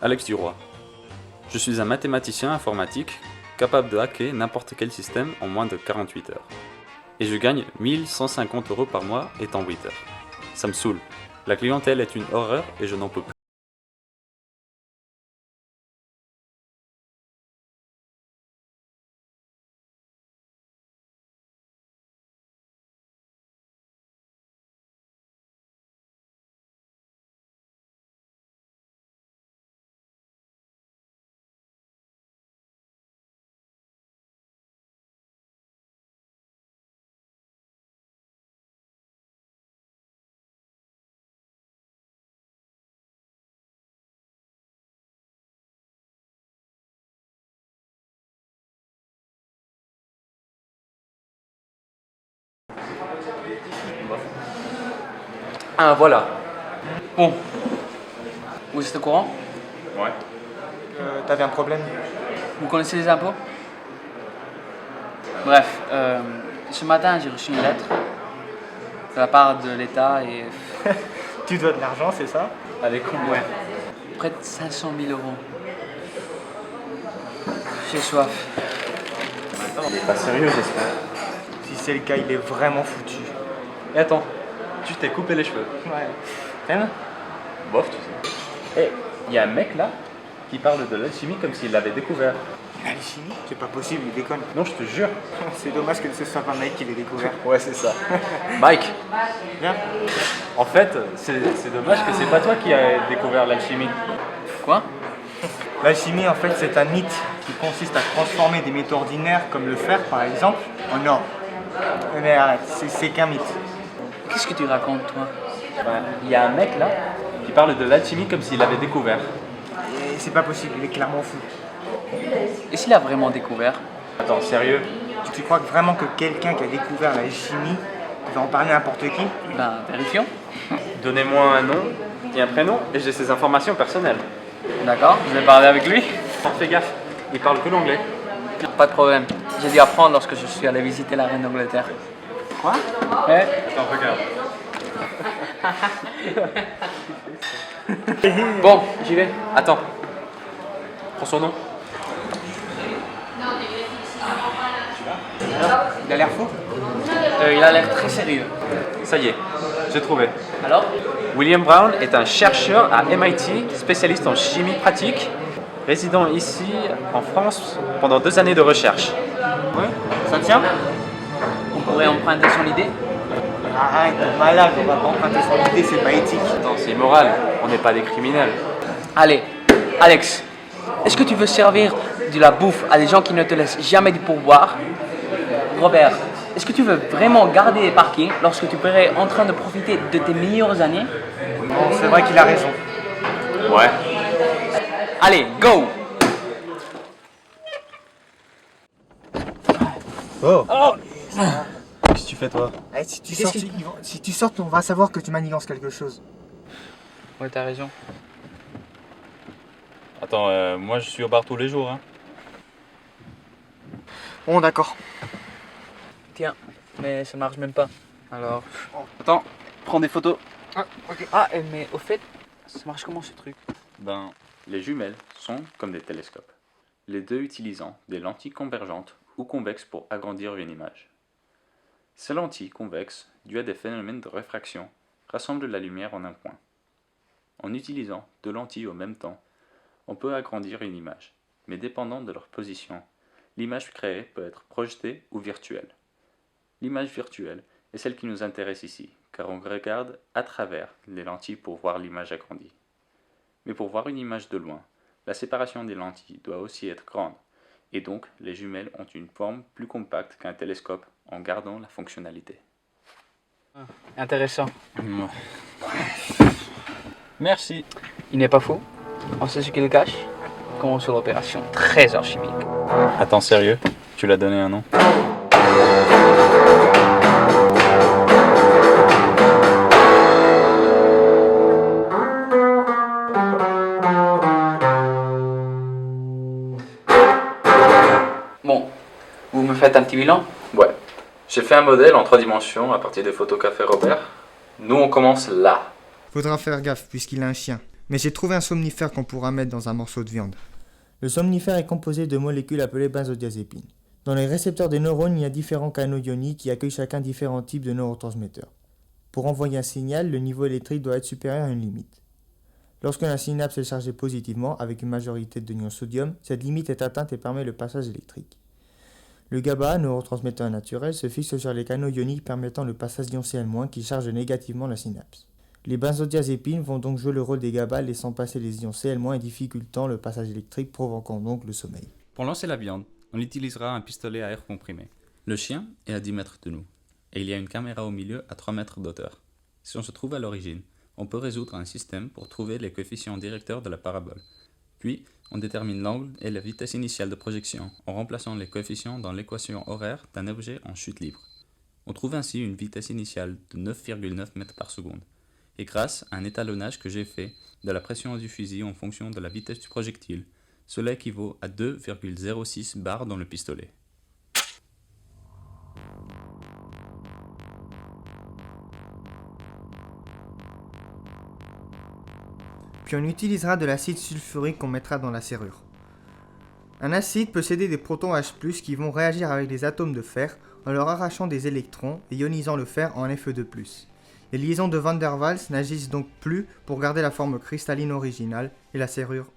Alex Duroy. Je suis un mathématicien informatique capable de hacker n'importe quel système en moins de 48 heures. Et je gagne 1150 € par mois étant 8 heures. Ça me saoule. La clientèle est une horreur et je n'en peux plus. Ah voilà. Bon. Vous êtes au courant? Ouais. T'avais un problème? Vous connaissez les impôts? Bref, ce matin j'ai reçu une lettre de la part de l'État et... Tu dois de l'argent, c'est ça? Avec combien? Près de 500 000 €. J'ai soif. Il est pas sérieux, j'espère. Si c'est le cas, il est vraiment foutu. Et attends, tu t'es coupé les cheveux. Ouais. T'aimes? Bof, tu sais. Et il y a un mec là qui parle de l'alchimie comme s'il l'avait découvert. L'alchimie? C'est pas possible, il déconne. Non, je te jure. C'est dommage que ce soit pas Mike qui l'ait découvert. Ouais, c'est ça. Mike, Viens. en fait, c'est dommage que c'est pas toi qui as découvert l'alchimie. Quoi? L'alchimie, en fait, c'est un mythe qui consiste à transformer des métaux ordinaires, comme le fer par exemple, en or. Mais arrête, c'est qu'un mythe. Qu'est-ce que tu racontes, toi? Il y a un mec là qui parle de l'alchimie comme s'il l'avait découvert. Et c'est pas possible, il est clairement fou. Et s'il a vraiment découvert? Attends, sérieux? Tu crois vraiment que quelqu'un qui a découvert l'alchimie va en parler à n'importe qui? Ben, vérifions. Donnez-moi un nom et un prénom et j'ai ses informations personnelles. D'accord, je vais parler avec lui. Fais gaffe, il parle que l'anglais. Pas de problème. J'ai dû apprendre lorsque je suis allé visiter la reine d'Angleterre. Quoi? Ouais. Attends, regarde. Bon, j'y vais. Attends. Prends son nom. Il a l'air fou? Il a l'air très sérieux. Ça y est, j'ai trouvé. Alors? William Brown est un chercheur à MIT, spécialiste en chimie pratique, résidant ici en France pendant 2 années de recherche. Ouais. Ça tient? On pourrait emprunter son idée? Arrête, t'es malade, on va pas emprunter son idée, c'est pas éthique. Attends, c'est immoral, on n'est pas des criminels. Allez, Alex, est-ce que tu veux servir de la bouffe à des gens qui ne te laissent jamais du pourboire? Robert, est-ce que tu veux vraiment garder les parkings lorsque tu serais en train de profiter de tes meilleures années? Bon, c'est vrai qu'il a raison. Ouais. Allez, go! Oh! Qu'est-ce que tu fais toi? Eh, si tu sortes, on va savoir que tu manigances quelque chose. Ouais, t'as raison. Attends, moi je suis au bar tous les jours. Hein. Bon, d'accord. Tiens, mais ça marche même pas. Alors... Attends, prends des photos. Ah, ok. Ah, mais au fait, ça marche comment ce truc? Ben, les jumelles sont comme des télescopes, les deux utilisant des lentilles convergentes ou convexes pour agrandir une image. Ces lentilles convexes, dues à des phénomènes de réfraction, rassemblent la lumière en un point. En utilisant deux lentilles au même temps, on peut agrandir une image, mais dépendant de leur position, l'image créée peut être projetée ou virtuelle. L'image virtuelle est celle qui nous intéresse ici, car on regarde à travers les lentilles pour voir l'image agrandie. Mais pour voir une image de loin, la séparation des lentilles doit aussi être grande, et donc les jumelles ont une forme plus compacte qu'un télescope en gardant la fonctionnalité. Intéressant. Merci. Il n'est pas faux. On sait ce qu'il cache. Comment sur l'opération Trésor chimique. Attends, sérieux? Tu l'as donné un nom? Bon, vous me faites un petit bilan? Ouais. J'ai fait un modèle en 3 dimensions à partir des photos qu'a fait Robert. Nous, on commence là. Faudra faire gaffe puisqu'il a un chien. Mais j'ai trouvé un somnifère qu'on pourra mettre dans un morceau de viande. Le somnifère est composé de molécules appelées benzodiazépines. Dans les récepteurs des neurones, il y a différents canaux ioniques qui accueillent chacun différents types de neurotransmetteurs. Pour envoyer un signal, le niveau électrique doit être supérieur à une limite. Lorsque la synapse est chargée positivement, avec une majorité d'ions sodium, cette limite est atteinte et permet le passage électrique. Le GABA, neurotransmetteur naturel, se fixe sur les canaux ioniques permettant le passage d'ions Cl- qui chargent négativement la synapse. Les benzodiazépines vont donc jouer le rôle des GABA, laissant passer les ions Cl- et difficultant le passage électrique, provoquant donc le sommeil. Pour lancer la viande, on utilisera un pistolet à air comprimé. Le chien est à 10 mètres de nous, et il y a une caméra au milieu à 3 mètres d'auteur. Si on se trouve à l'origine, on peut résoudre un système pour trouver les coefficients directeurs de la parabole. Puis, on détermine l'angle et la vitesse initiale de projection en remplaçant les coefficients dans l'équation horaire d'un objet en chute libre. On trouve ainsi une vitesse initiale de 9,9 mètres par seconde. Et grâce à un étalonnage que j'ai fait de la pression du fusil en fonction de la vitesse du projectile, cela équivaut à 2,06 bars dans le pistolet. Puis on utilisera de l'acide sulfurique qu'on mettra dans la serrure. Un acide peut céder des protons H+, qui vont réagir avec des atomes de fer en leur arrachant des électrons et ionisant le fer en Fe2+. Les liaisons de Van der Waals n'agissent donc plus pour garder la forme cristalline originale et la serrure